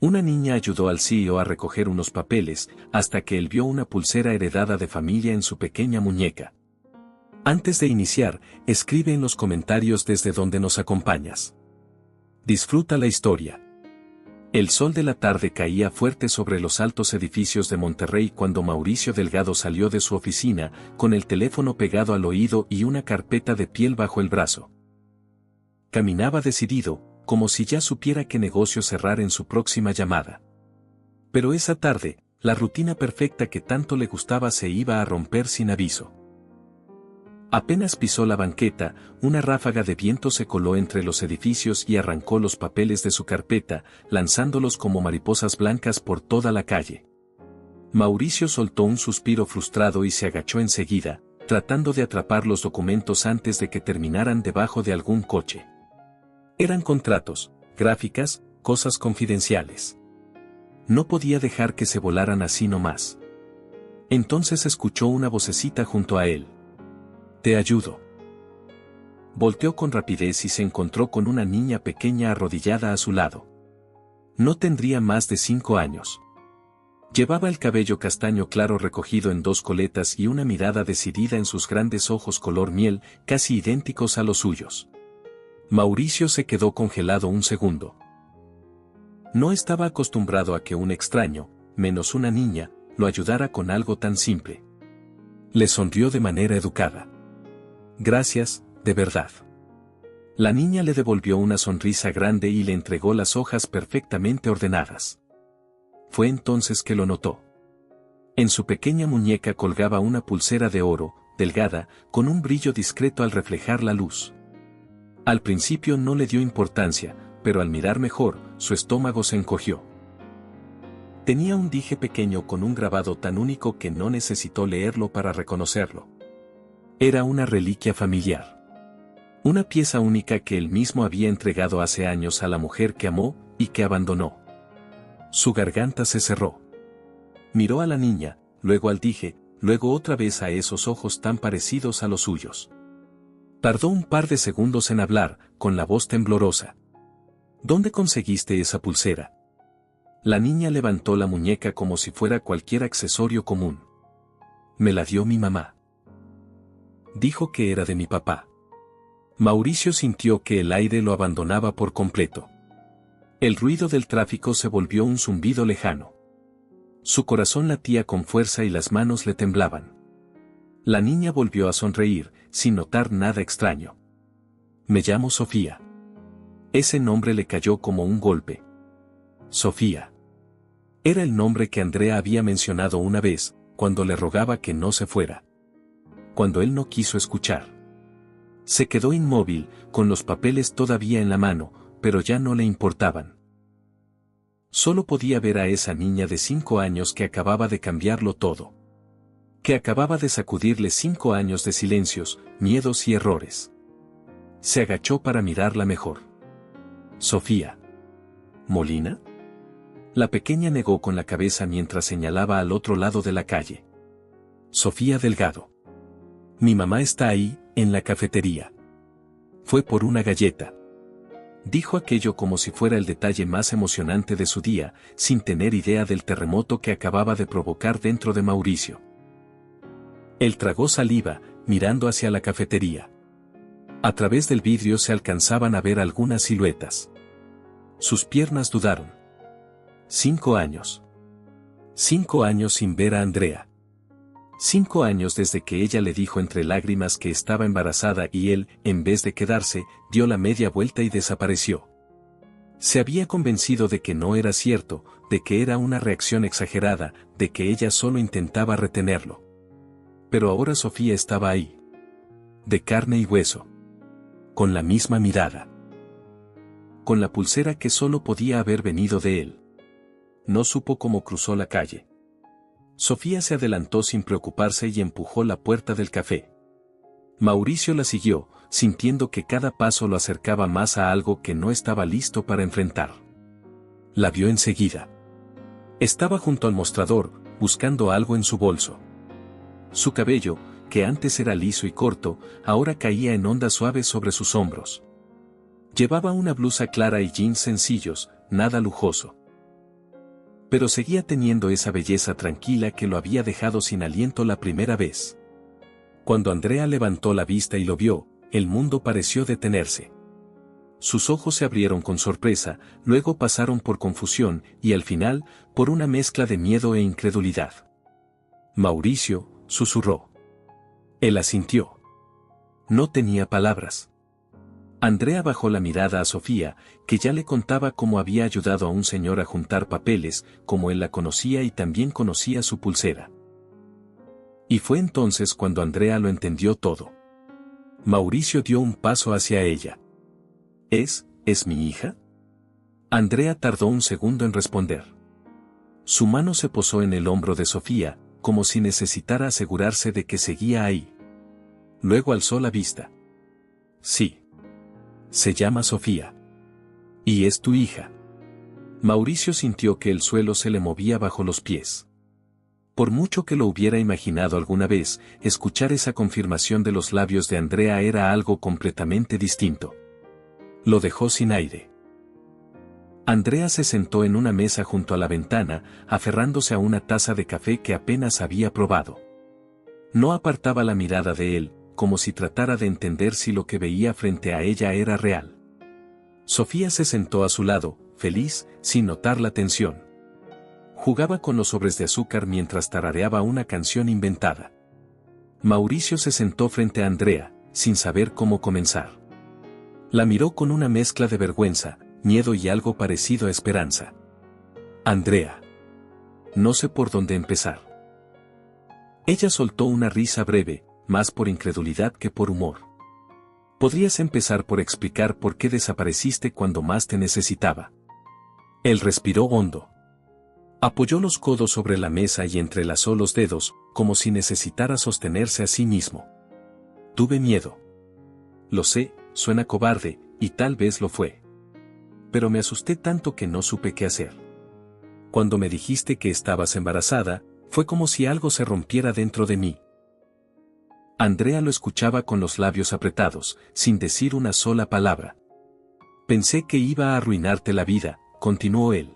Una niña ayudó al CEO a recoger unos papeles, hasta que él vio una pulsera heredada de familia en su pequeña muñeca. Antes de iniciar, escribe en los comentarios desde donde nos acompañas. Disfruta la historia. El sol de la tarde caía fuerte sobre los altos edificios de Monterrey cuando Mauricio Delgado salió de su oficina, con el teléfono pegado al oído y una carpeta de piel bajo el brazo. Caminaba decidido, como si ya supiera qué negocio cerrar en su próxima llamada. Pero esa tarde, la rutina perfecta que tanto le gustaba se iba a romper sin aviso. Apenas pisó la banqueta, una ráfaga de viento se coló entre los edificios y arrancó los papeles de su carpeta, lanzándolos como mariposas blancas por toda la calle. Mauricio soltó un suspiro frustrado y se agachó enseguida, tratando de atrapar los documentos antes de que terminaran debajo de algún coche. Eran contratos, gráficas, cosas confidenciales. No podía dejar que se volaran así nomás. Entonces escuchó una vocecita junto a él. «Te ayudo». Volteó con rapidez y se encontró con una niña pequeña arrodillada a su lado. No tendría más de 5 años. Llevaba el cabello castaño claro recogido en 2 coletas y una mirada decidida en sus grandes ojos color miel, casi idénticos a los suyos. Mauricio se quedó congelado un segundo. No estaba acostumbrado a que un extraño, menos una niña, lo ayudara con algo tan simple. Le sonrió de manera educada. «Gracias, de verdad». La niña le devolvió una sonrisa grande y le entregó las hojas perfectamente ordenadas. Fue entonces que lo notó. En su pequeña muñeca colgaba una pulsera de oro, delgada, con un brillo discreto al reflejar la luz. Al principio no le dio importancia, pero al mirar mejor, su estómago se encogió. Tenía un dije pequeño con un grabado tan único que no necesitó leerlo para reconocerlo. Era una reliquia familiar. Una pieza única que él mismo había entregado hace años a la mujer que amó y que abandonó. Su garganta se cerró. Miró a la niña, luego al dije, luego otra vez a esos ojos tan parecidos a los suyos. Tardó un par de segundos en hablar, con la voz temblorosa. «¿Dónde conseguiste esa pulsera?» La niña levantó la muñeca como si fuera cualquier accesorio común. «Me la dio mi mamá. Dijo que era de mi papá». Mauricio sintió que el aire lo abandonaba por completo. El ruido del tráfico se volvió un zumbido lejano. Su corazón latía con fuerza y las manos le temblaban. La niña volvió a sonreír, sin notar nada extraño. «Me llamo Sofía». Ese nombre le cayó como un golpe. Sofía. Era el nombre que Andrea había mencionado una vez, cuando le rogaba que no se fuera. Cuando él no quiso escuchar. Se quedó inmóvil, con los papeles todavía en la mano, pero ya no le importaban. Solo podía ver a esa niña de 5 años que acababa de cambiarlo todo. Que acababa de sacudirle 5 años de silencios, miedos y errores. Se agachó para mirarla mejor. «Sofía. ¿Molina?» La pequeña negó con la cabeza mientras señalaba al otro lado de la calle. «Sofía Delgado. Mi mamá está ahí, en la cafetería. Fue por una galleta». Dijo aquello como si fuera el detalle más emocionante de su día, sin tener idea del terremoto que acababa de provocar dentro de Mauricio. Él tragó saliva, mirando hacia la cafetería. A través del vidrio se alcanzaban a ver algunas siluetas. Sus piernas dudaron. 5 años. 5 años sin ver a Andrea. 5 años desde que ella le dijo entre lágrimas que estaba embarazada y él, en vez de quedarse, dio la media vuelta y desapareció. Se había convencido de que no era cierto, de que era una reacción exagerada, de que ella solo intentaba retenerlo. Pero ahora Sofía estaba ahí. De carne y hueso. Con la misma mirada. Con la pulsera que solo podía haber venido de él. No supo cómo cruzó la calle. Sofía se adelantó sin preocuparse y empujó la puerta del café. Mauricio la siguió, sintiendo que cada paso lo acercaba más a algo que no estaba listo para enfrentar. La vio enseguida. Estaba junto al mostrador, buscando algo en su bolso. Su cabello, que antes era liso y corto, ahora caía en ondas suaves sobre sus hombros. Llevaba una blusa clara y jeans sencillos, nada lujoso. pero seguía teniendo esa belleza tranquila que lo había dejado sin aliento la primera vez. Cuando Andrea levantó la vista y lo vio, el mundo pareció detenerse. Sus ojos se abrieron con sorpresa, luego pasaron por confusión y al final, por una mezcla de miedo e incredulidad. Mauricio, susurró. Él asintió. No tenía palabras. Andrea bajó la mirada a Sofía, que ya le contaba cómo había ayudado a un señor a juntar papeles, como él la conocía y también conocía su pulsera. Y fue entonces cuando Andrea lo entendió todo. Mauricio dio un paso hacia ella. ¿Es mi hija? Andrea tardó un segundo en responder. Su mano se posó en el hombro de Sofía, como si necesitara asegurarse de que seguía ahí. Luego alzó la vista. Sí. Se llama Sofía. Y es tu hija. Mauricio sintió que el suelo se le movía bajo los pies. Por mucho que lo hubiera imaginado alguna vez, escuchar esa confirmación de los labios de Andrea era algo completamente distinto. Lo dejó sin aire. Andrea se sentó en una mesa junto a la ventana, aferrándose a una taza de café que apenas había probado. No apartaba la mirada de él, como si tratara de entender si lo que veía frente a ella era real. Sofía se sentó a su lado, feliz, sin notar la tensión. Jugaba con los sobres de azúcar mientras tarareaba una canción inventada. Mauricio se sentó frente a Andrea, sin saber cómo comenzar. La miró con una mezcla de vergüenza, miedo y algo parecido a esperanza. Andrea. No sé por dónde empezar. Ella soltó una risa breve, más por incredulidad que por humor. Podrías empezar por explicar por qué desapareciste cuando más te necesitaba. Él respiró hondo. Apoyó los codos sobre la mesa y entrelazó los dedos, como si necesitara sostenerse a sí mismo. Tuve miedo. Lo sé, suena cobarde, y tal vez lo fue. Pero me asusté tanto que no supe qué hacer. Cuando me dijiste que estabas embarazada, fue como si algo se rompiera dentro de mí. Andrea lo escuchaba con los labios apretados, sin decir una sola palabra. Pensé que iba a arruinarte la vida, continuó él.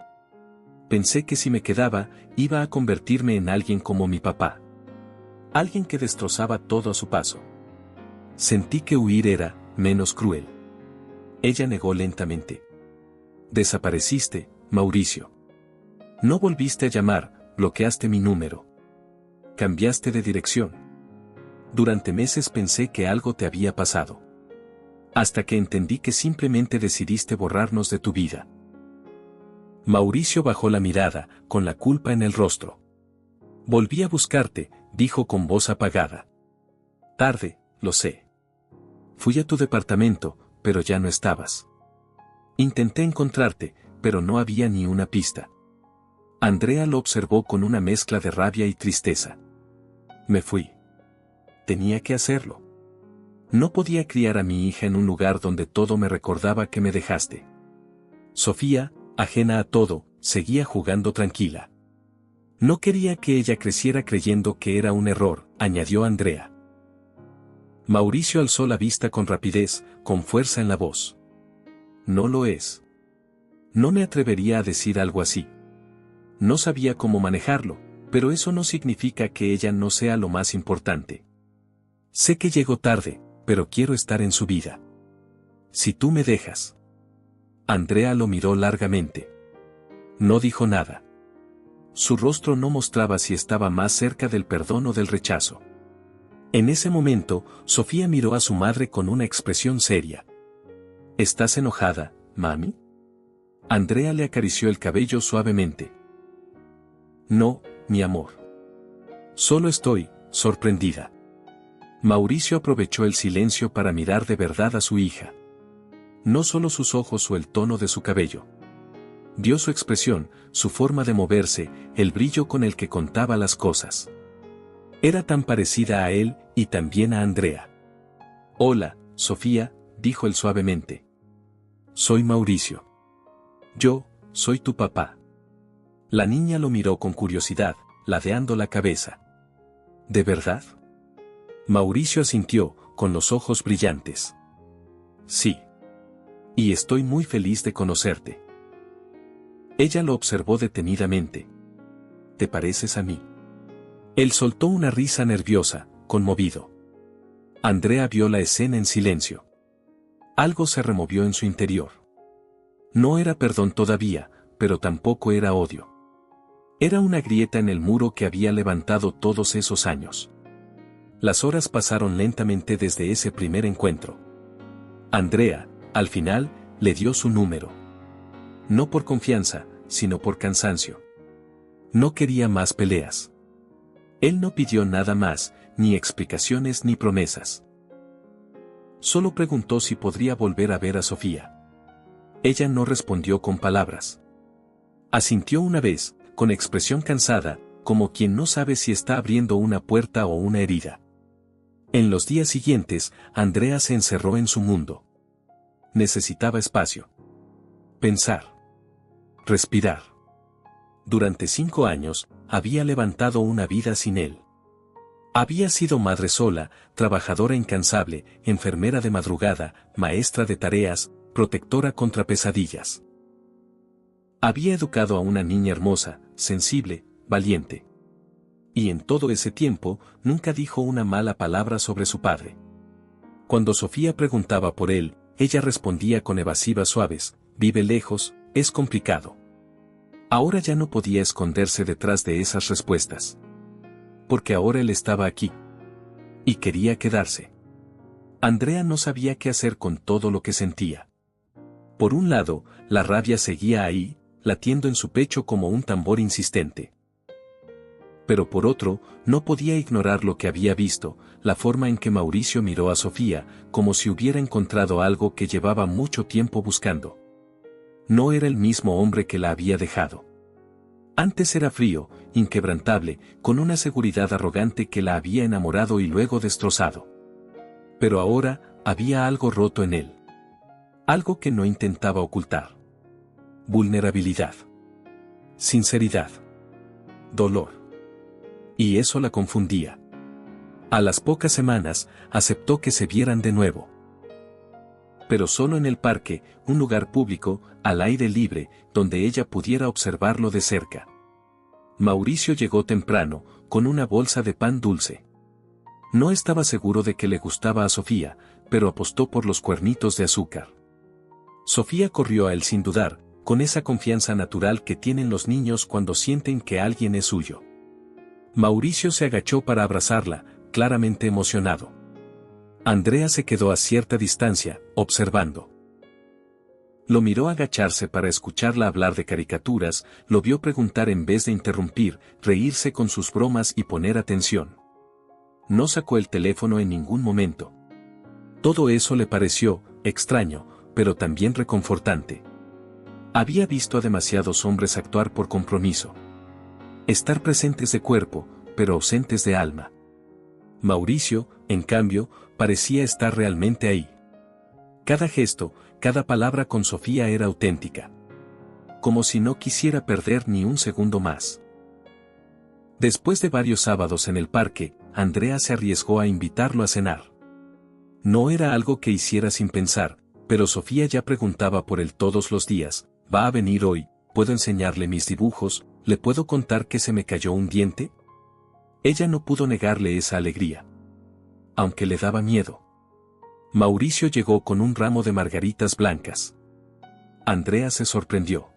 Pensé que si me quedaba, iba a convertirme en alguien como mi papá. Alguien que destrozaba todo a su paso. Sentí que huir era menos cruel. Ella negó lentamente. Desapareciste, Mauricio. No volviste a llamar, bloqueaste mi número. Cambiaste de dirección. Durante meses pensé que algo te había pasado. Hasta que entendí que simplemente decidiste borrarnos de tu vida. Mauricio bajó la mirada, con la culpa en el rostro. Volví a buscarte, dijo con voz apagada. Tarde, lo sé. Fui a tu departamento, pero ya no estabas. Intenté encontrarte, pero no había ni una pista. Andrea lo observó con una mezcla de rabia y tristeza. Me fui. Tenía que hacerlo. No podía criar a mi hija en un lugar donde todo me recordaba que me dejaste. Sofía, ajena a todo, seguía jugando tranquila. No quería que ella creciera creyendo que era un error, añadió Andrea. Mauricio alzó la vista con rapidez, con fuerza en la voz. No lo es. No me atrevería a decir algo así. No sabía cómo manejarlo, pero eso no significa que ella no sea lo más importante. Sé que llego tarde, pero quiero estar en su vida. Si tú me dejas. Andrea lo miró largamente. No dijo nada. Su rostro no mostraba si estaba más cerca del perdón o del rechazo. En ese momento, Sofía miró a su madre con una expresión seria. ¿Estás enojada, mami? Andrea le acarició el cabello suavemente. No, mi amor. Solo estoy sorprendida. Mauricio aprovechó el silencio para mirar de verdad a su hija. No solo sus ojos o el tono de su cabello. Vio su expresión, su forma de moverse, el brillo con el que contaba las cosas. Era tan parecida a él, y también a Andrea. Hola, Sofía, dijo él suavemente. Soy Mauricio. Yo, soy tu papá. La niña lo miró con curiosidad, ladeando la cabeza. ¿De verdad? Mauricio asintió, con los ojos brillantes. Sí. Y estoy muy feliz de conocerte. Ella lo observó detenidamente. ¿Te pareces a mí? Él soltó una risa nerviosa, conmovido. Andrea vio la escena en silencio. Algo se removió en su interior. No era perdón todavía, pero tampoco era odio. Era una grieta en el muro que había levantado todos esos años. Las horas pasaron lentamente desde ese primer encuentro. Andrea, al final, le dio su número. No por confianza, sino por cansancio. No quería más peleas. Él no pidió nada más, ni explicaciones ni promesas. Solo preguntó si podría volver a ver a Sofía. Ella no respondió con palabras. Asintió una vez, con expresión cansada, como quien no sabe si está abriendo una puerta o una herida. En los días siguientes, Andrea se encerró en su mundo. Necesitaba espacio. Pensar. Respirar. Durante 5 años, había levantado una vida sin él. Había sido madre sola, trabajadora incansable, enfermera de madrugada, maestra de tareas, protectora contra pesadillas. Había educado a una niña hermosa, sensible, valiente. Y en todo ese tiempo, nunca dijo una mala palabra sobre su padre. Cuando Sofía preguntaba por él, ella respondía con evasivas suaves: vive lejos, es complicado. Ahora ya no podía esconderse detrás de esas respuestas. Porque ahora él estaba aquí. Y quería quedarse. Andrea no sabía qué hacer con todo lo que sentía. Por un lado, la rabia seguía ahí, latiendo en su pecho como un tambor insistente. Pero por otro, no podía ignorar lo que había visto, la forma en que Mauricio miró a Sofía, como si hubiera encontrado algo que llevaba mucho tiempo buscando. No era el mismo hombre que la había dejado. Antes era frío, inquebrantable, con una seguridad arrogante que la había enamorado y luego destrozado. Pero ahora, había algo roto en él. Algo que no intentaba ocultar. Vulnerabilidad. Sinceridad. Dolor. Y eso la confundía. A las pocas semanas, aceptó que se vieran de nuevo. Pero solo en el parque, un lugar público, al aire libre, donde ella pudiera observarlo de cerca. Mauricio llegó temprano, con una bolsa de pan dulce. No estaba seguro de que le gustaba a Sofía, pero apostó por los cuernitos de azúcar. Sofía corrió a él sin dudar, con esa confianza natural que tienen los niños cuando sienten que alguien es suyo. Mauricio se agachó para abrazarla, claramente emocionado. Andrea se quedó a cierta distancia, observando. Lo miró agacharse para escucharla hablar de caricaturas, lo vio preguntar en vez de interrumpir, reírse con sus bromas y poner atención. No sacó el teléfono en ningún momento. Todo eso le pareció extraño, pero también reconfortante. Había visto a demasiados hombres actuar por compromiso. Estar presentes de cuerpo, pero ausentes de alma. Mauricio, en cambio, parecía estar realmente ahí. Cada gesto, cada palabra con Sofía era auténtica. Como si no quisiera perder ni un segundo más. Después de varios sábados en el parque, Andrea se arriesgó a invitarlo a cenar. No era algo que hiciera sin pensar, pero Sofía ya preguntaba por él todos los días: ¿va a venir hoy? ¿Puedo enseñarle mis dibujos? ¿Le puedo contar que se me cayó un diente? Ella no pudo negarle esa alegría. Aunque le daba miedo. Mauricio llegó con un ramo de margaritas blancas. Andrea se sorprendió.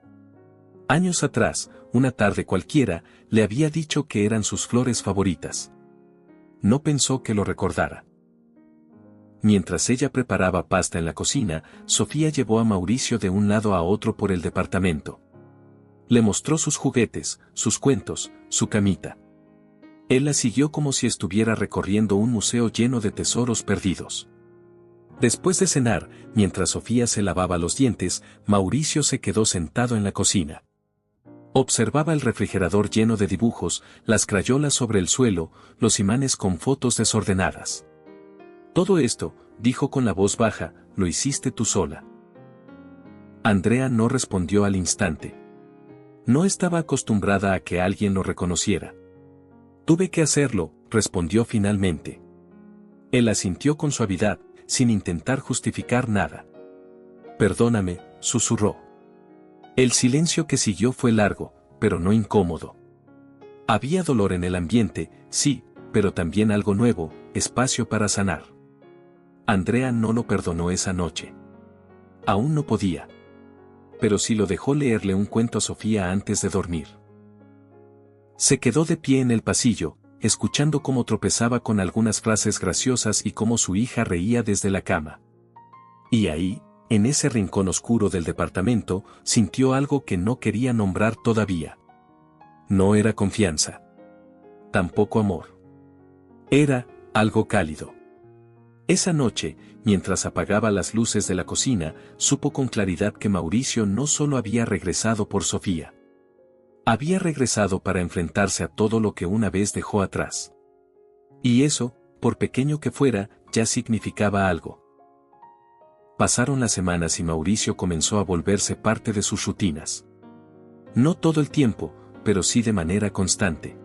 Años atrás, una tarde cualquiera, le había dicho que eran sus flores favoritas. No pensó que lo recordara. Mientras ella preparaba pasta en la cocina, Sofía llevó a Mauricio de un lado a otro por el departamento. Le mostró sus juguetes, sus cuentos, su camita. Él la siguió como si estuviera recorriendo un museo lleno de tesoros perdidos. Después de cenar, mientras Sofía se lavaba los dientes, Mauricio se quedó sentado en la cocina. Observaba el refrigerador lleno de dibujos, las crayolas sobre el suelo, los imanes con fotos desordenadas. Todo esto, dijo con la voz baja, lo hiciste tú sola. Andrea no respondió al instante. No estaba acostumbrada a que alguien lo reconociera. Tuve que hacerlo, respondió finalmente. Él asintió con suavidad, sin intentar justificar nada. Perdóname, susurró. El silencio que siguió fue largo, pero no incómodo. Había dolor en el ambiente, sí, pero también algo nuevo, espacio para sanar. Andrea no lo perdonó esa noche. Aún no podía. Pero sí lo dejó leerle un cuento a Sofía antes de dormir. Se quedó de pie en el pasillo, escuchando cómo tropezaba con algunas frases graciosas y cómo su hija reía desde la cama. Y ahí, en ese rincón oscuro del departamento, sintió algo que no quería nombrar todavía. No era confianza. Tampoco amor. Era algo cálido. Esa noche, mientras apagaba las luces de la cocina, supo con claridad que Mauricio no solo había regresado por Sofía. Había regresado para enfrentarse a todo lo que una vez dejó atrás. Y eso, por pequeño que fuera, ya significaba algo. Pasaron las semanas y Mauricio comenzó a volverse parte de sus rutinas. No todo el tiempo, pero sí de manera constante.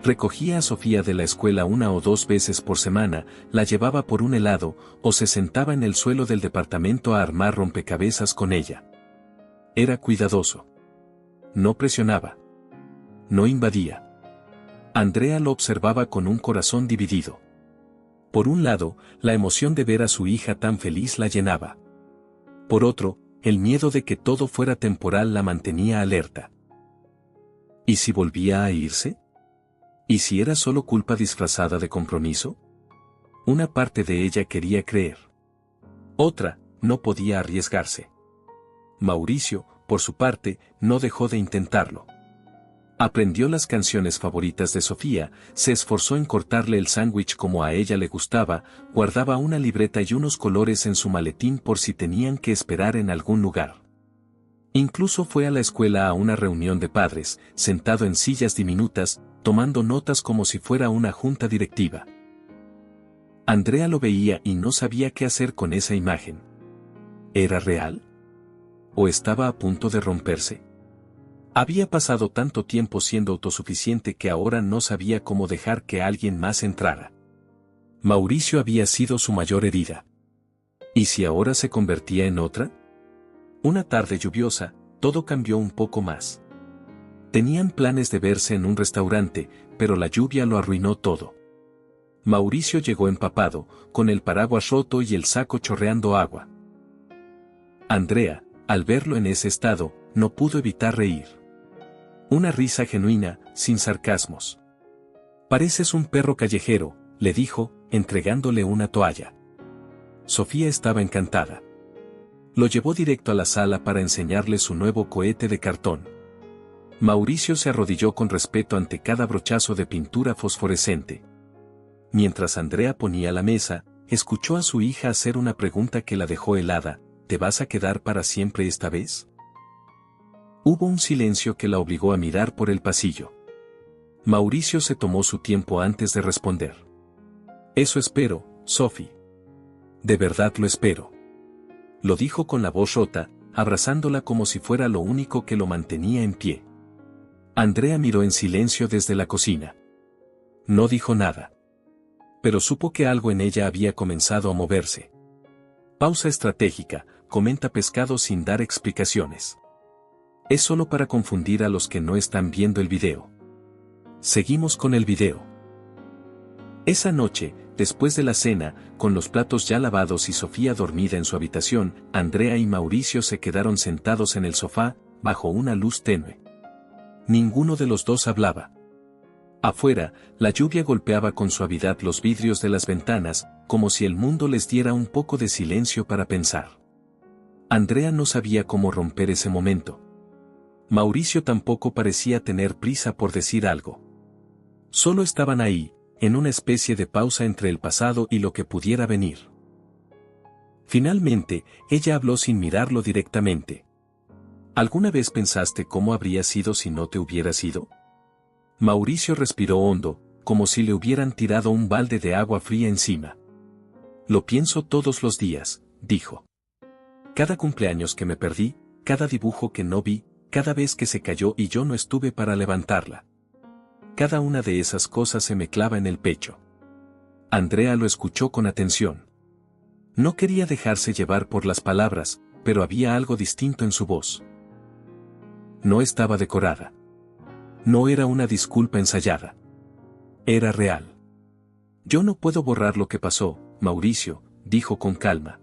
Recogía a Sofía de la escuela 1 o 2 veces por semana, la llevaba por un helado, o se sentaba en el suelo del departamento a armar rompecabezas con ella. Era cuidadoso. No presionaba. No invadía. Andrea lo observaba con un corazón dividido. Por un lado, la emoción de ver a su hija tan feliz la llenaba. Por otro, el miedo de que todo fuera temporal la mantenía alerta. ¿Y si volvía a irse? ¿Y si era solo culpa disfrazada de compromiso? Una parte de ella quería creer. Otra, no podía arriesgarse. Mauricio, por su parte, no dejó de intentarlo. Aprendió las canciones favoritas de Sofía, se esforzó en cortarle el sándwich como a ella le gustaba, guardaba una libreta y unos colores en su maletín por si tenían que esperar en algún lugar. Incluso fue a la escuela a una reunión de padres, sentado en sillas diminutas, tomando notas como si fuera una junta directiva. Andrea lo veía y no sabía qué hacer con esa imagen. ¿Era real? ¿O estaba a punto de romperse? Había pasado tanto tiempo siendo autosuficiente que ahora no sabía cómo dejar que alguien más entrara. Mauricio había sido su mayor herida. ¿Y si ahora se convertía en otra? Una tarde lluviosa, todo cambió un poco más. Tenían planes de verse en un restaurante, pero la lluvia lo arruinó todo. Mauricio llegó empapado, con el paraguas roto y el saco chorreando agua. Andrea, al verlo en ese estado, no pudo evitar reír. Una risa genuina, sin sarcasmos. «Pareces un perro callejero», le dijo, entregándole una toalla. Sofía estaba encantada. Lo llevó directo a la sala para enseñarle su nuevo cohete de cartón. Mauricio se arrodilló con respeto ante cada brochazo de pintura fosforescente. Mientras Andrea ponía la mesa, escuchó a su hija hacer una pregunta que la dejó helada: ¿te vas a quedar para siempre esta vez? Hubo un silencio que la obligó a mirar por el pasillo. Mauricio se tomó su tiempo antes de responder. «Eso espero, Sophie. De verdad lo espero». Lo dijo con la voz rota, abrazándola como si fuera lo único que lo mantenía en pie. Andrea miró en silencio desde la cocina. No dijo nada. Pero supo que algo en ella había comenzado a moverse. Pausa estratégica, comenta Pescado sin dar explicaciones. Es solo para confundir a los que no están viendo el video. Seguimos con el video. Esa noche, después de la cena, con los platos ya lavados y Sofía dormida en su habitación, Andrea y Mauricio se quedaron sentados en el sofá, bajo una luz tenue. Ninguno de los dos hablaba. Afuera, la lluvia golpeaba con suavidad los vidrios de las ventanas, como si el mundo les diera un poco de silencio para pensar. Andrea no sabía cómo romper ese momento. Mauricio tampoco parecía tener prisa por decir algo. Solo estaban ahí, en una especie de pausa entre el pasado y lo que pudiera venir. Finalmente, ella habló sin mirarlo directamente. ¿Alguna vez pensaste cómo habría sido si no te hubieras ido? Mauricio respiró hondo, como si le hubieran tirado un balde de agua fría encima. Lo pienso todos los días, dijo. Cada cumpleaños que me perdí, cada dibujo que no vi, cada vez que se cayó y yo no estuve para levantarla. Cada una de esas cosas se me clava en el pecho. Andrea lo escuchó con atención. No quería dejarse llevar por las palabras, pero había algo distinto en su voz. No estaba decorada. No era una disculpa ensayada. Era real. Yo no puedo borrar lo que pasó, Mauricio, dijo con calma.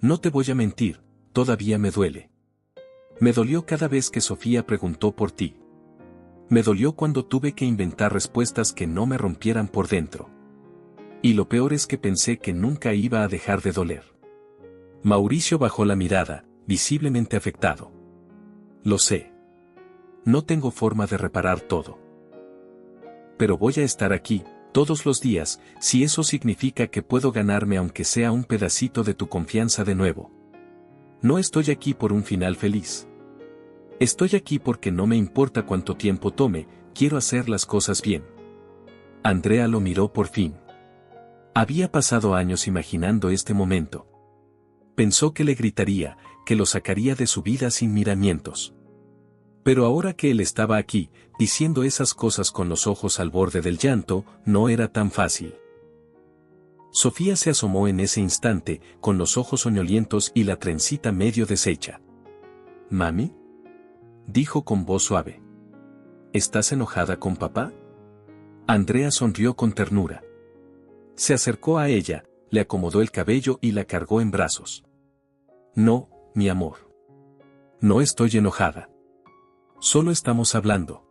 No te voy a mentir, todavía me duele. Me dolió cada vez que Sofía preguntó por ti. Me dolió cuando tuve que inventar respuestas que no me rompieran por dentro. Y lo peor es que pensé que nunca iba a dejar de doler. Mauricio bajó la mirada, visiblemente afectado. Lo sé. No tengo forma de reparar todo. Pero voy a estar aquí, todos los días, si eso significa que puedo ganarme aunque sea un pedacito de tu confianza de nuevo. No estoy aquí por un final feliz. Estoy aquí porque no me importa cuánto tiempo tome, quiero hacer las cosas bien. Andrea lo miró por fin. Había pasado años imaginando este momento. Pensó que le gritaría, que lo sacaría de su vida sin miramientos. Pero ahora que él estaba aquí, diciendo esas cosas con los ojos al borde del llanto, no era tan fácil. Sofía se asomó en ese instante, con los ojos soñolientos y la trencita medio deshecha. «¿Mami?», dijo con voz suave. «¿Estás enojada con papá?». Andrea sonrió con ternura. Se acercó a ella, le acomodó el cabello y la cargó en brazos. «No, mi amor. No estoy enojada. Solo estamos hablando».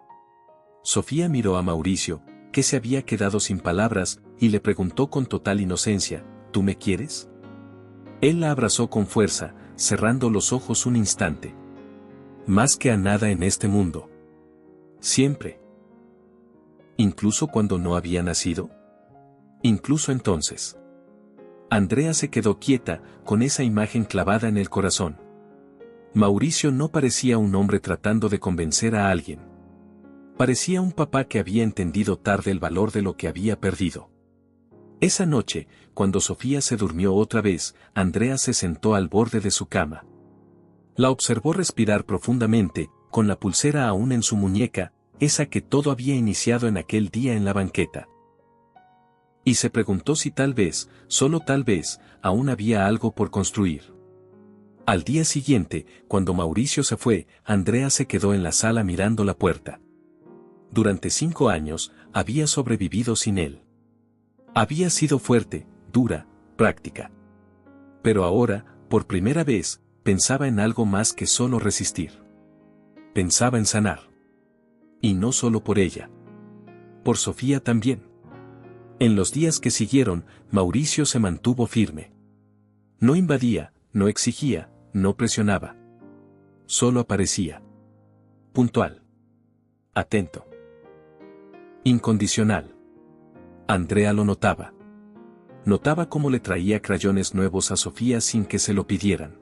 Sofía miró a Mauricio, que se había quedado sin palabras, y le preguntó con total inocencia, «¿Tú me quieres?». Él la abrazó con fuerza, cerrando los ojos un instante. «Más que a nada en este mundo». «Siempre». «¿Incluso cuando no había nacido?». «Incluso entonces». Andrea se quedó quieta, con esa imagen clavada en el corazón. Mauricio no parecía un hombre tratando de convencer a alguien. Parecía un papá que había entendido tarde el valor de lo que había perdido. Esa noche, cuando Sofía se durmió otra vez, Andrea se sentó al borde de su cama. La observó respirar profundamente, con la pulsera aún en su muñeca, esa que todo había iniciado en aquel día en la banqueta. Y se preguntó si tal vez, solo tal vez, aún había algo por construir. Al día siguiente, cuando Mauricio se fue, Andrea se quedó en la sala mirando la puerta. Durante 5 años, había sobrevivido sin él. Había sido fuerte, dura, práctica. Pero ahora, por primera vez, pensaba en algo más que solo resistir. Pensaba en sanar. Y no solo por ella. Por Sofía también. En los días que siguieron, Mauricio se mantuvo firme. No invadía, no exigía, no presionaba. Solo aparecía. Puntual. Atento. Incondicional. Andrea lo notaba. Notaba cómo le traía crayones nuevos a Sofía sin que se lo pidieran.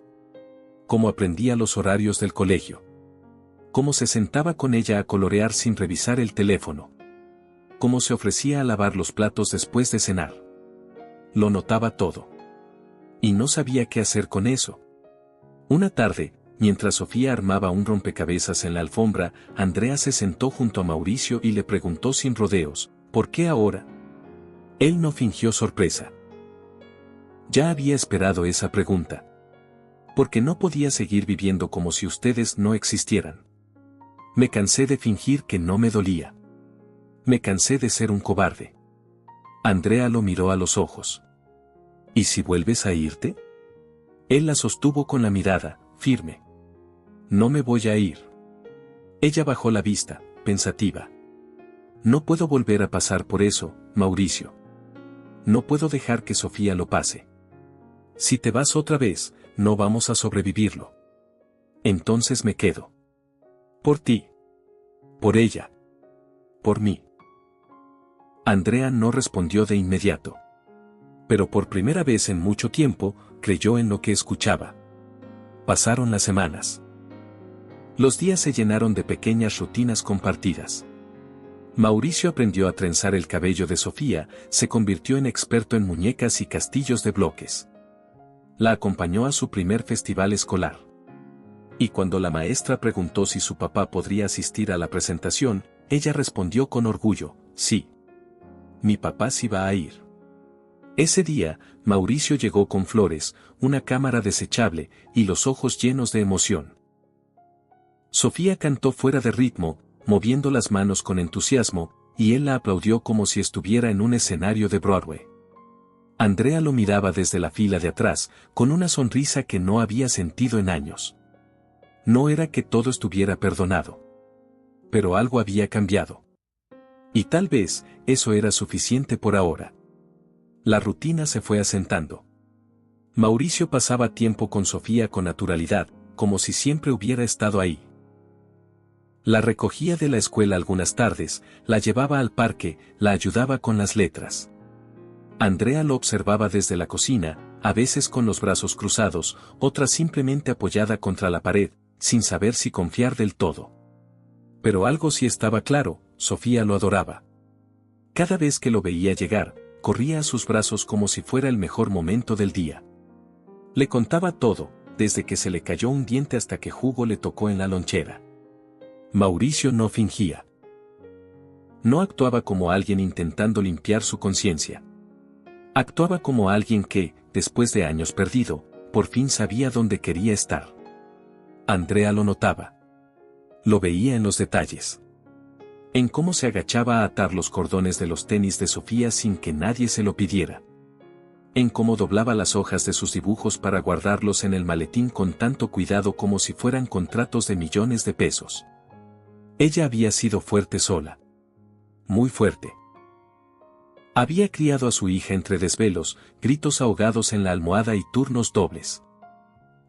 Cómo aprendía los horarios del colegio. Cómo se sentaba con ella a colorear sin revisar el teléfono. Cómo se ofrecía a lavar los platos después de cenar. Lo notaba todo. Y no sabía qué hacer con eso. Una tarde, mientras Sofía armaba un rompecabezas en la alfombra, Andrea se sentó junto a Mauricio y le preguntó sin rodeos, ¿por qué ahora? Él no fingió sorpresa. Ya había esperado esa pregunta. Porque no podía seguir viviendo como si ustedes no existieran. Me cansé de fingir que no me dolía. Me cansé de ser un cobarde. Andrea lo miró a los ojos. ¿Y si vuelves a irte? Él la sostuvo con la mirada, firme. No me voy a ir. Ella bajó la vista, pensativa. No puedo volver a pasar por eso, Mauricio. No puedo dejar que Sofía lo pase. Si te vas otra vez, no vamos a sobrevivirlo. Entonces me quedo. Por ti. Por ella. Por mí. Andrea no respondió de inmediato. Pero por primera vez en mucho tiempo, creyó en lo que escuchaba. Pasaron las semanas. Los días se llenaron de pequeñas rutinas compartidas. Mauricio aprendió a trenzar el cabello de Sofía, se convirtió en experto en muñecas y castillos de bloques. La acompañó a su primer festival escolar. Y cuando la maestra preguntó si su papá podría asistir a la presentación, ella respondió con orgullo, sí. Mi papá sí va a ir. Ese día, Mauricio llegó con flores, una cámara desechable, y los ojos llenos de emoción. Sofía cantó fuera de ritmo, moviendo las manos con entusiasmo, y él la aplaudió como si estuviera en un escenario de Broadway. Andrea lo miraba desde la fila de atrás, con una sonrisa que no había sentido en años. No era que todo estuviera perdonado. Pero algo había cambiado. Y tal vez, eso era suficiente por ahora. La rutina se fue asentando. Mauricio pasaba tiempo con Sofía con naturalidad, como si siempre hubiera estado ahí. La recogía de la escuela algunas tardes, la llevaba al parque, la ayudaba con las letras. Andrea lo observaba desde la cocina, a veces con los brazos cruzados, otras simplemente apoyada contra la pared, sin saber si confiar del todo. Pero algo sí estaba claro, Sofía lo adoraba. Cada vez que lo veía llegar, corría a sus brazos como si fuera el mejor momento del día. Le contaba todo, desde que se le cayó un diente hasta que jugo le tocó en la lonchera. Mauricio no fingía. No actuaba como alguien intentando limpiar su conciencia. Actuaba como alguien que, después de años perdido, por fin sabía dónde quería estar. Andrea lo notaba. Lo veía en los detalles. En cómo se agachaba a atar los cordones de los tenis de Sofía sin que nadie se lo pidiera. En cómo doblaba las hojas de sus dibujos para guardarlos en el maletín con tanto cuidado como si fueran contratos de millones de pesos. Ella había sido fuerte sola. Muy fuerte. Había criado a su hija entre desvelos, gritos ahogados en la almohada y turnos dobles.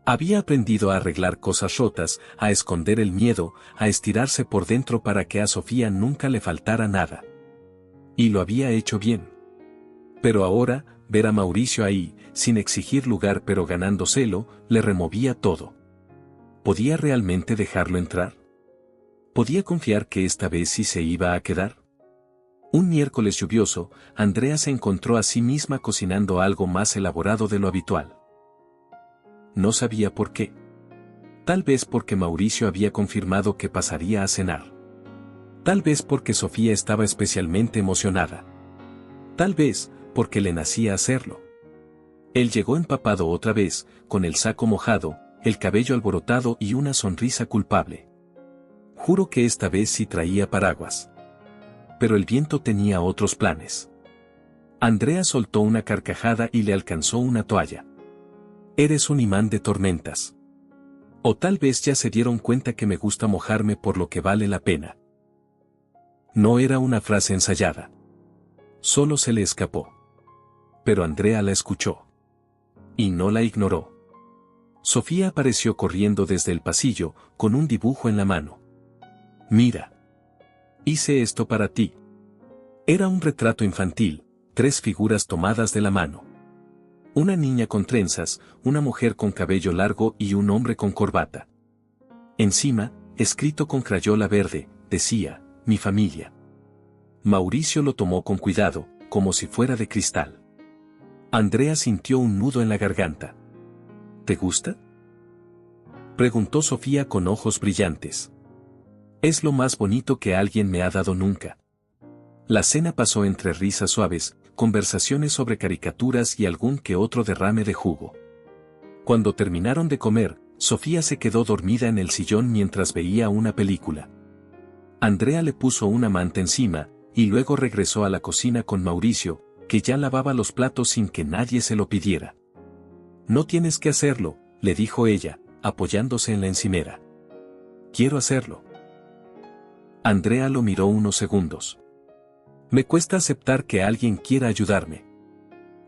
Había aprendido a arreglar cosas rotas, a esconder el miedo, a estirarse por dentro para que a Sofía nunca le faltara nada. Y lo había hecho bien. Pero ahora, ver a Mauricio ahí, sin exigir lugar pero ganándoselo, le removía todo. ¿Podía realmente dejarlo entrar? ¿Podía confiar que esta vez sí se iba a quedar? Un miércoles lluvioso, Andrea se encontró a sí misma cocinando algo más elaborado de lo habitual. No sabía por qué. Tal vez porque Mauricio había confirmado que pasaría a cenar. Tal vez porque Sofía estaba especialmente emocionada. Tal vez porque le nacía hacerlo. Él llegó empapado otra vez, con el saco mojado, el cabello alborotado y una sonrisa culpable. Juro que esta vez sí traía paraguas. Pero el viento tenía otros planes. Andrea soltó una carcajada y le alcanzó una toalla. Eres un imán de tormentas. O tal vez ya se dieron cuenta que me gusta mojarme por lo que vale la pena. No era una frase ensayada. Solo se le escapó. Pero Andrea la escuchó. Y no la ignoró. Sofía apareció corriendo desde el pasillo, con un dibujo en la mano. Mira. Hice esto para ti. Era un retrato infantil, 3 figuras tomadas de la mano. Una niña con trenzas, una mujer con cabello largo y un hombre con corbata. Encima, escrito con crayola verde, decía, mi familia. Mauricio lo tomó con cuidado, como si fuera de cristal. Andrea sintió un nudo en la garganta. ¿Te gusta?, preguntó Sofía con ojos brillantes. Es lo más bonito que alguien me ha dado nunca. La cena pasó entre risas suaves, conversaciones sobre caricaturas y algún que otro derrame de jugo. Cuando terminaron de comer, Sofía se quedó dormida en el sillón mientras veía una película. Andrea le puso una manta encima, y luego regresó a la cocina con Mauricio, que ya lavaba los platos sin que nadie se lo pidiera. No tienes que hacerlo, le dijo ella, apoyándose en la encimera. Quiero hacerlo. Andrea lo miró unos segundos. Me cuesta aceptar que alguien quiera ayudarme.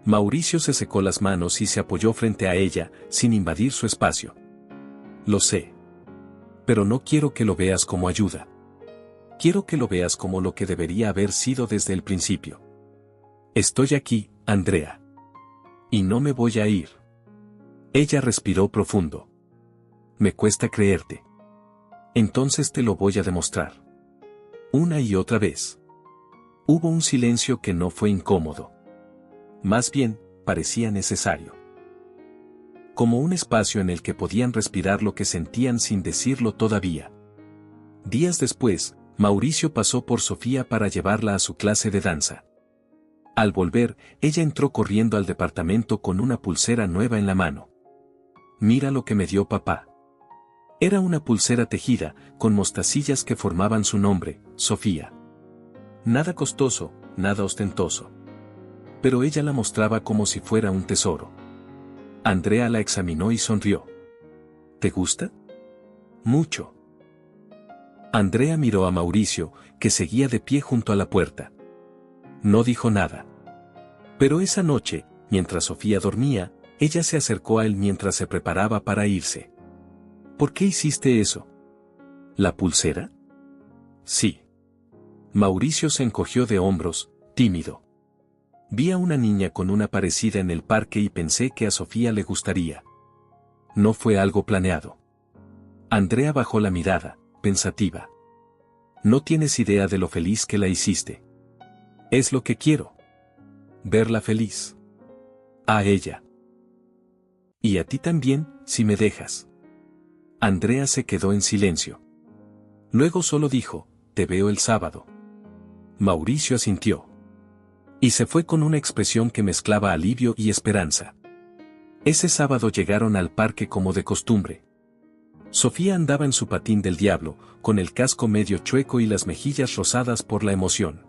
Mauricio se secó las manos y se apoyó frente a ella, sin invadir su espacio. Lo sé. Pero no quiero que lo veas como ayuda. Quiero que lo veas como lo que debería haber sido desde el principio. Estoy aquí, Andrea. Y no me voy a ir. Ella respiró profundo. Me cuesta creerte. Entonces te lo voy a demostrar. Una y otra vez. Hubo un silencio que no fue incómodo. Más bien, parecía necesario. Como un espacio en el que podían respirar lo que sentían sin decirlo todavía. Días después, Mauricio pasó por Sofía para llevarla a su clase de danza. Al volver, ella entró corriendo al departamento con una pulsera nueva en la mano. Mira lo que me dio papá. Era una pulsera tejida, con mostacillas que formaban su nombre, Sofía. Nada costoso, nada ostentoso. Pero ella la mostraba como si fuera un tesoro. Andrea la examinó y sonrió. ¿Te gusta? Mucho. Andrea miró a Mauricio, que seguía de pie junto a la puerta. No dijo nada. Pero esa noche, mientras Sofía dormía, ella se acercó a él mientras se preparaba para irse. ¿Por qué hiciste eso? ¿La pulsera? Sí. Mauricio se encogió de hombros, tímido. Vi a una niña con una parecida en el parque y pensé que a Sofía le gustaría. No fue algo planeado. Andrea bajó la mirada, pensativa. No tienes idea de lo feliz que la hiciste. Es lo que quiero. Verla feliz. A ella. Y a ti también, si me dejas. Andrea se quedó en silencio. Luego solo dijo, te veo el sábado. Mauricio asintió. Y se fue con una expresión que mezclaba alivio y esperanza. Ese sábado llegaron al parque como de costumbre. Sofía andaba en su patín del diablo, con el casco medio chueco y las mejillas rosadas por la emoción.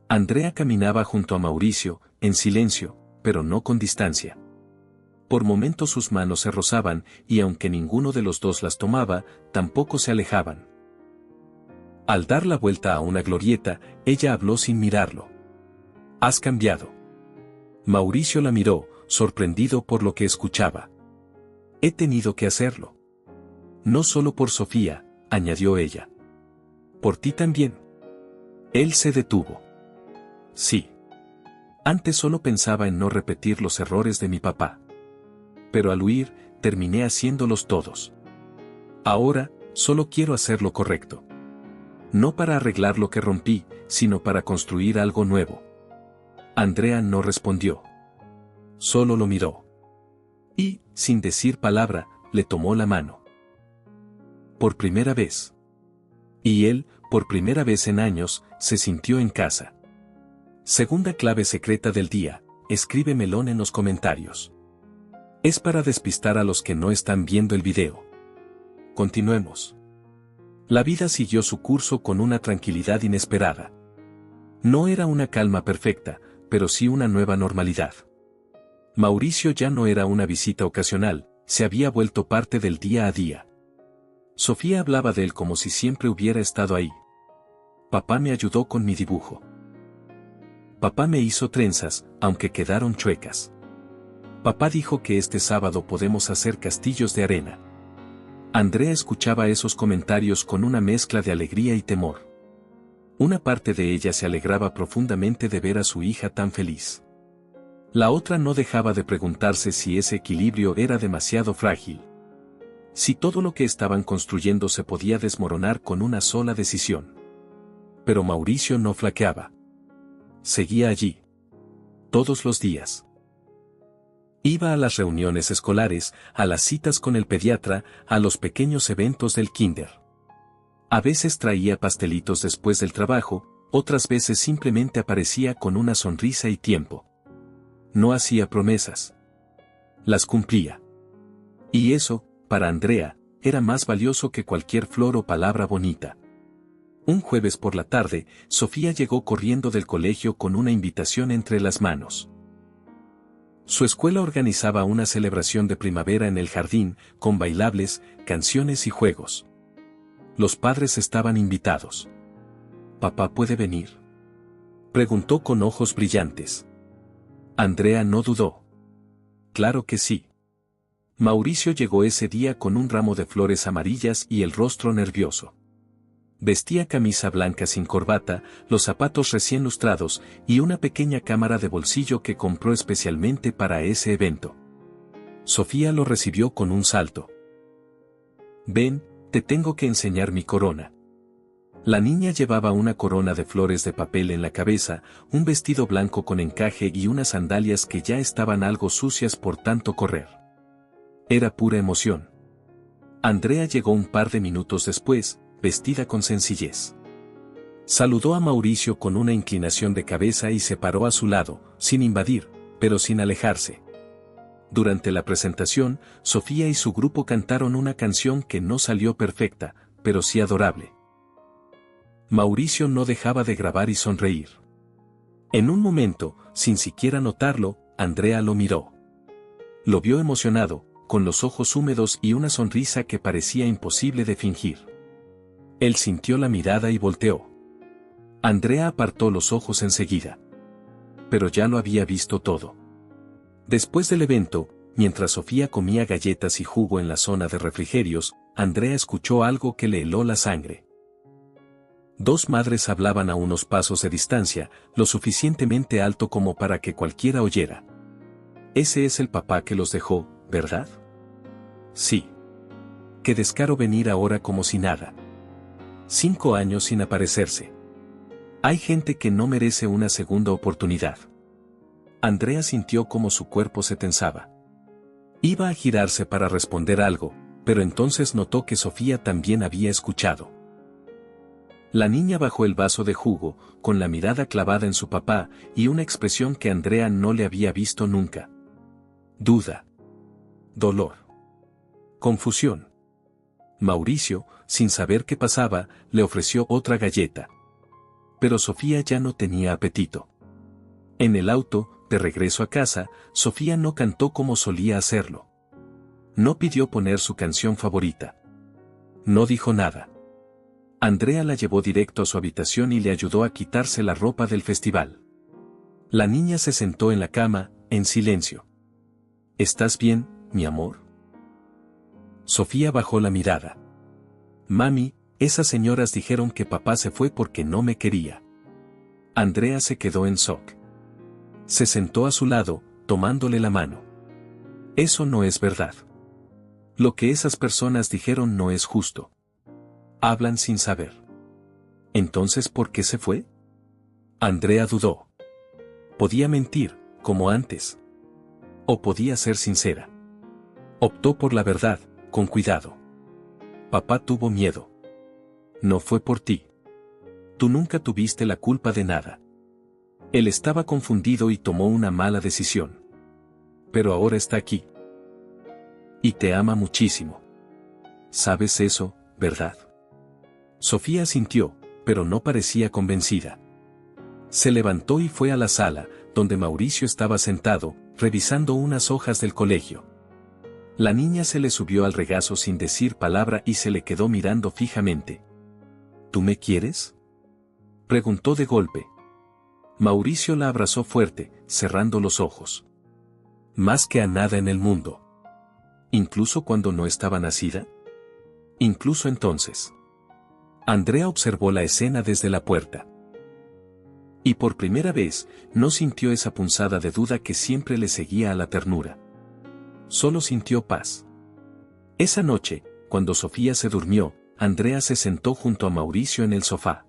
Andrea caminaba junto a Mauricio, en silencio, pero no con distancia. Por momentos sus manos se rozaban, y aunque ninguno de los dos las tomaba, tampoco se alejaban. Al dar la vuelta a una glorieta, ella habló sin mirarlo. «Has cambiado». Mauricio la miró, sorprendido por lo que escuchaba. «He tenido que hacerlo». «No solo por Sofía», añadió ella. «Por ti también». Él se detuvo. «Sí. Antes solo pensaba en no repetir los errores de mi papá. Pero al huir, terminé haciéndolos todos. Ahora, solo quiero hacer lo correcto. No para arreglar lo que rompí, sino para construir algo nuevo». Andrea no respondió. Solo lo miró. Y, sin decir palabra, le tomó la mano. Por primera vez. Y él, por primera vez en años, se sintió en casa. Segunda clave secreta del día, escribe melón en los comentarios. Es para despistar a los que no están viendo el video. Continuemos. La vida siguió su curso con una tranquilidad inesperada. No era una calma perfecta, pero sí una nueva normalidad. Mauricio ya no era una visita ocasional, se había vuelto parte del día a día. Sofía hablaba de él como si siempre hubiera estado ahí. Papá me ayudó con mi dibujo. Papá me hizo trenzas, aunque quedaron chuecas. Papá dijo que este sábado podemos hacer castillos de arena. Andrea escuchaba esos comentarios con una mezcla de alegría y temor. Una parte de ella se alegraba profundamente de ver a su hija tan feliz. La otra no dejaba de preguntarse si ese equilibrio era demasiado frágil. Si todo lo que estaban construyendo se podía desmoronar con una sola decisión. Pero Mauricio no flaqueaba. Seguía allí. Todos los días. Iba a las reuniones escolares, a las citas con el pediatra, a los pequeños eventos del kinder. A veces traía pastelitos después del trabajo, otras veces simplemente aparecía con una sonrisa y tiempo. No hacía promesas. Las cumplía. Y eso, para Andrea, era más valioso que cualquier flor o palabra bonita. Un jueves por la tarde, Sofía llegó corriendo del colegio con una invitación entre las manos. Su escuela organizaba una celebración de primavera en el jardín, con bailables, canciones y juegos. Los padres estaban invitados. ¿Papá puede venir?, preguntó con ojos brillantes. Andrea no dudó. Claro que sí. Mauricio llegó ese día con un ramo de flores amarillas y el rostro nervioso. Vestía camisa blanca sin corbata, los zapatos recién lustrados y una pequeña cámara de bolsillo que compró especialmente para ese evento. Sofía lo recibió con un salto. «Ven, te tengo que enseñar mi corona». La niña llevaba una corona de flores de papel en la cabeza, un vestido blanco con encaje y unas sandalias que ya estaban algo sucias por tanto correr. Era pura emoción. Andrea llegó un par de minutos después, vestida con sencillez. Saludó a Mauricio con una inclinación de cabeza y se paró a su lado, sin invadir, pero sin alejarse. Durante la presentación, Sofía y su grupo cantaron una canción que no salió perfecta, pero sí adorable. Mauricio no dejaba de grabar y sonreír. En un momento, sin siquiera notarlo, Andrea lo miró. Lo vio emocionado, con los ojos húmedos y una sonrisa que parecía imposible de fingir. Él sintió la mirada y volteó. Andrea apartó los ojos enseguida. Pero ya lo había visto todo. Después del evento, mientras Sofía comía galletas y jugo en la zona de refrigerios, Andrea escuchó algo que le heló la sangre. Dos madres hablaban a unos pasos de distancia, lo suficientemente alto como para que cualquiera oyera. Ese es el papá que los dejó, ¿verdad? Sí. Qué descaro venir ahora como si nada. 5 años sin aparecerse. Hay gente que no merece una segunda oportunidad. Andrea sintió como su cuerpo se tensaba. Iba a girarse para responder algo, pero entonces notó que Sofía también había escuchado. La niña bajó el vaso de jugo, con la mirada clavada en su papá, y una expresión que Andrea no le había visto nunca. Duda. Dolor. Confusión. Mauricio, sin saber qué pasaba, le ofreció otra galleta. Pero Sofía ya no tenía apetito. En el auto, de regreso a casa, Sofía no cantó como solía hacerlo. No pidió poner su canción favorita. No dijo nada. Andrea la llevó directo a su habitación y le ayudó a quitarse la ropa del festival. La niña se sentó en la cama, en silencio. ¿Estás bien, mi amor? Sofía bajó la mirada. Mami, esas señoras dijeron que papá se fue porque no me quería. Andrea se quedó en shock. Se sentó a su lado, tomándole la mano. Eso no es verdad. Lo que esas personas dijeron no es justo. Hablan sin saber. ¿Entonces por qué se fue? Andrea dudó. Podía mentir, como antes. O podía ser sincera. Optó por la verdad, con cuidado. Papá tuvo miedo. No fue por ti. Tú nunca tuviste la culpa de nada. Él estaba confundido y tomó una mala decisión. Pero ahora está aquí. Y te ama muchísimo. ¿Sabes eso, verdad? Sofía asintió, pero no parecía convencida. Se levantó y fue a la sala, donde Mauricio estaba sentado, revisando unas hojas del colegio. La niña se le subió al regazo sin decir palabra y se le quedó mirando fijamente. ¿Tú me quieres?, preguntó de golpe. Mauricio la abrazó fuerte, cerrando los ojos. Más que a nada en el mundo. ¿Incluso cuando no estaba nacida? Incluso entonces. Andrea observó la escena desde la puerta. Y por primera vez, no sintió esa punzada de duda que siempre le seguía a la ternura. Solo sintió paz. Esa noche, cuando Sofía se durmió, Andrea se sentó junto a Mauricio en el sofá.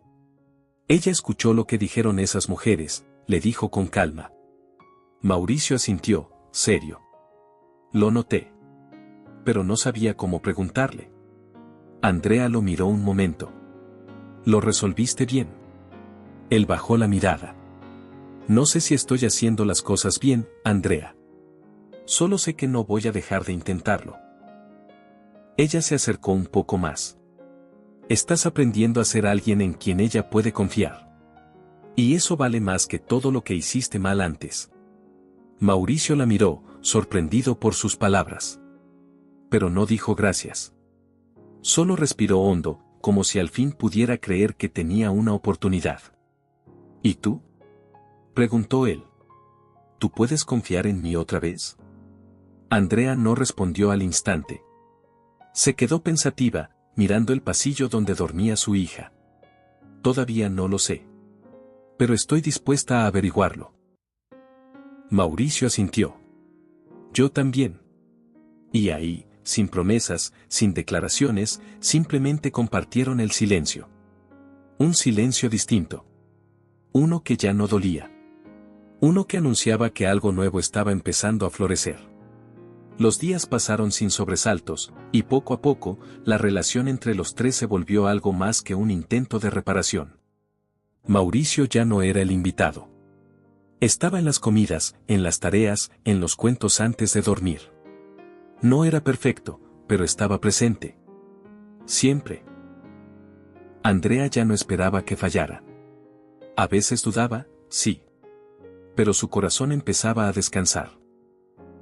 Ella escuchó lo que dijeron esas mujeres, le dijo con calma. Mauricio asintió, serio. Lo noté. Pero no sabía cómo preguntarle. Andrea lo miró un momento. ¿Lo resolviste bien? Él bajó la mirada. No sé si estoy haciendo las cosas bien, Andrea. Solo sé que no voy a dejar de intentarlo. Ella se acercó un poco más. Estás aprendiendo a ser alguien en quien ella puede confiar. Y eso vale más que todo lo que hiciste mal antes. Mauricio la miró, sorprendido por sus palabras. Pero no dijo gracias. Solo respiró hondo, como si al fin pudiera creer que tenía una oportunidad. ¿Y tú?, preguntó él. ¿Tú puedes confiar en mí otra vez? Andrea no respondió al instante. Se quedó pensativa, mirando el pasillo donde dormía su hija. Todavía no lo sé. Pero estoy dispuesta a averiguarlo. Mauricio asintió. Yo también. Y ahí, sin promesas, sin declaraciones, simplemente compartieron el silencio. Un silencio distinto. Uno que ya no dolía. Uno que anunciaba que algo nuevo estaba empezando a florecer. Los días pasaron sin sobresaltos, y poco a poco, la relación entre los tres se volvió algo más que un intento de reparación. Mauricio ya no era el invitado. Estaba en las comidas, en las tareas, en los cuentos antes de dormir. No era perfecto, pero estaba presente. Siempre. Andrea ya no esperaba que fallara. A veces dudaba, sí. Pero su corazón empezaba a descansar.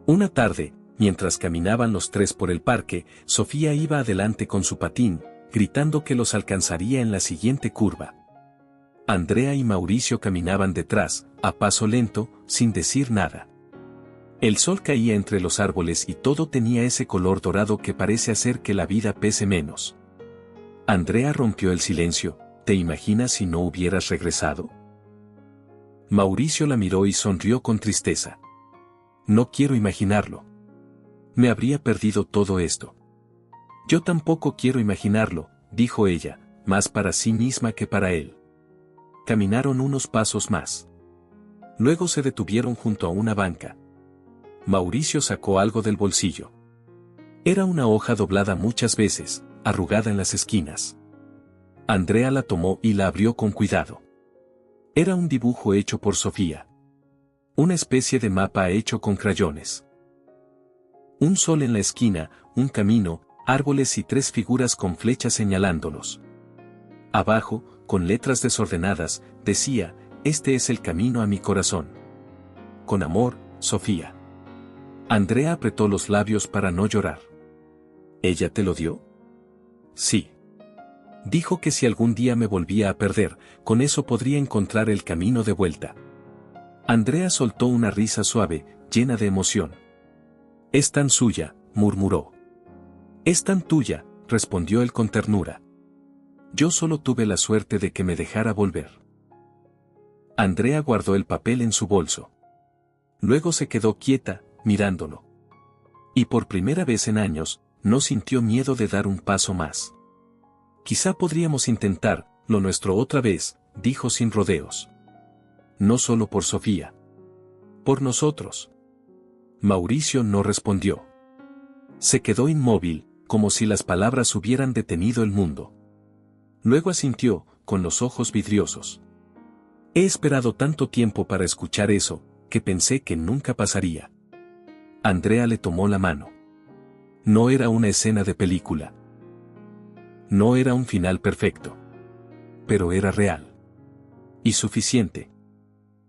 Una tarde, mientras caminaban los tres por el parque, Sofía iba adelante con su patín, gritando que los alcanzaría en la siguiente curva. Andrea y Mauricio caminaban detrás, a paso lento, sin decir nada. El sol caía entre los árboles y todo tenía ese color dorado que parece hacer que la vida pese menos. Andrea rompió el silencio. ¿Te imaginas si no hubieras regresado? Mauricio la miró y sonrió con tristeza. No quiero imaginarlo. Me habría perdido todo esto. Yo tampoco quiero imaginarlo, dijo ella, más para sí misma que para él. Caminaron unos pasos más. Luego se detuvieron junto a una banca. Mauricio sacó algo del bolsillo. Era una hoja doblada muchas veces, arrugada en las esquinas. Andrea la tomó y la abrió con cuidado. Era un dibujo hecho por Sofía. Una especie de mapa hecho con crayones. Un sol en la esquina, un camino, árboles y tres figuras con flechas señalándolos. Abajo, con letras desordenadas, decía, este es el camino a mi corazón. Con amor, Sofía. Andrea apretó los labios para no llorar. ¿Ella te lo dio? Sí. Dijo que si algún día me volvía a perder, con eso podría encontrar el camino de vuelta. Andrea soltó una risa suave, llena de emoción. Es tan suya, murmuró. Es tan tuya, respondió él con ternura. Yo solo tuve la suerte de que me dejara volver. Andrea guardó el papel en su bolso. Luego se quedó quieta, mirándolo. Y por primera vez en años, no sintió miedo de dar un paso más. Quizá podríamos intentar, lo nuestro otra vez, dijo sin rodeos. No solo por Sofía. Por nosotros. Mauricio no respondió. Se quedó inmóvil, como si las palabras hubieran detenido el mundo. Luego asintió, con los ojos vidriosos. He esperado tanto tiempo para escuchar eso, que pensé que nunca pasaría. Andrea le tomó la mano. No era una escena de película. No era un final perfecto. Pero era real. Y suficiente.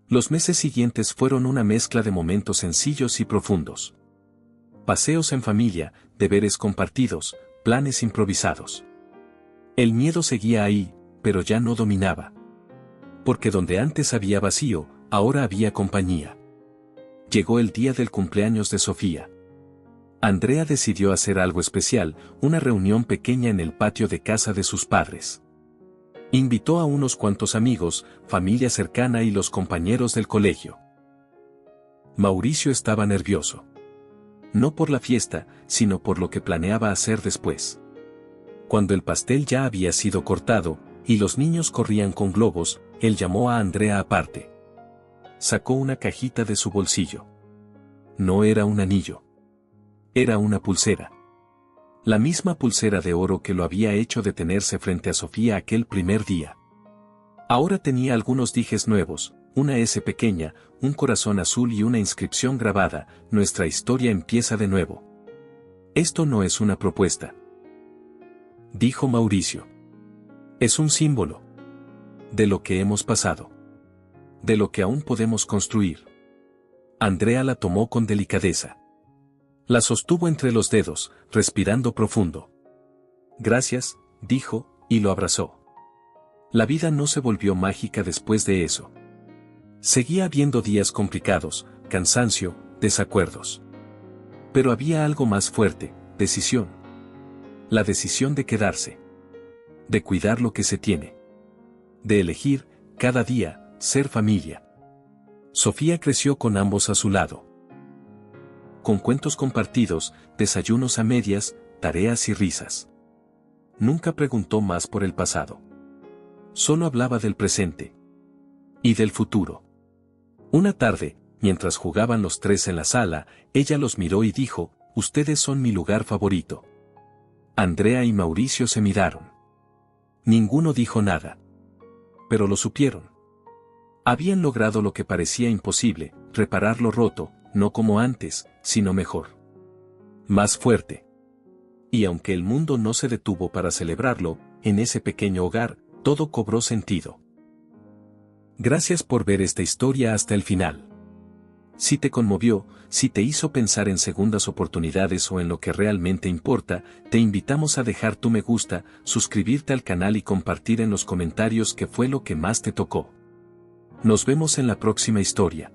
Los meses siguientes fueron una mezcla de momentos sencillos y profundos. Paseos en familia, deberes compartidos, planes improvisados. El miedo seguía ahí, pero ya no dominaba. Porque donde antes había vacío, ahora había compañía. Llegó el día del cumpleaños de Sofía. Andrea decidió hacer algo especial, una reunión pequeña en el patio de casa de sus padres. Invitó a unos cuantos amigos, familia cercana y los compañeros del colegio. Mauricio estaba nervioso. No por la fiesta, sino por lo que planeaba hacer después. Cuando el pastel ya había sido cortado, y los niños corrían con globos, él llamó a Andrea aparte. Sacó una cajita de su bolsillo. No era un anillo. Era una pulsera. La misma pulsera de oro que lo había hecho detenerse frente a Sofía aquel primer día. Ahora tenía algunos dijes nuevos, una S pequeña, un corazón azul y una inscripción grabada, nuestra historia empieza de nuevo. Esto no es una propuesta, dijo Mauricio. Es un símbolo. De lo que hemos pasado. De lo que aún podemos construir. Andrea la tomó con delicadeza. La sostuvo entre los dedos, respirando profundo. Gracias, dijo, y lo abrazó. La vida no se volvió mágica después de eso. Seguía habiendo días complicados, cansancio, desacuerdos. Pero había algo más fuerte, decisión. La decisión de quedarse. De cuidar lo que se tiene. De elegir, cada día, ser familia. Sofía creció con ambos a su lado. Con cuentos compartidos, desayunos a medias, tareas y risas. Nunca preguntó más por el pasado. Solo hablaba del presente. Y del futuro. Una tarde, mientras jugaban los tres en la sala, ella los miró y dijo, ustedes son mi lugar favorito. Andrea y Mauricio se miraron. Ninguno dijo nada. Pero lo supieron. Habían logrado lo que parecía imposible, reparar lo roto, no como antes, sino mejor. Más fuerte. Y aunque el mundo no se detuvo para celebrarlo, en ese pequeño hogar, todo cobró sentido. Gracias por ver esta historia hasta el final. Si te conmovió, si te hizo pensar en segundas oportunidades o en lo que realmente importa, te invitamos a dejar tu me gusta, suscribirte al canal y compartir en los comentarios qué fue lo que más te tocó. Nos vemos en la próxima historia.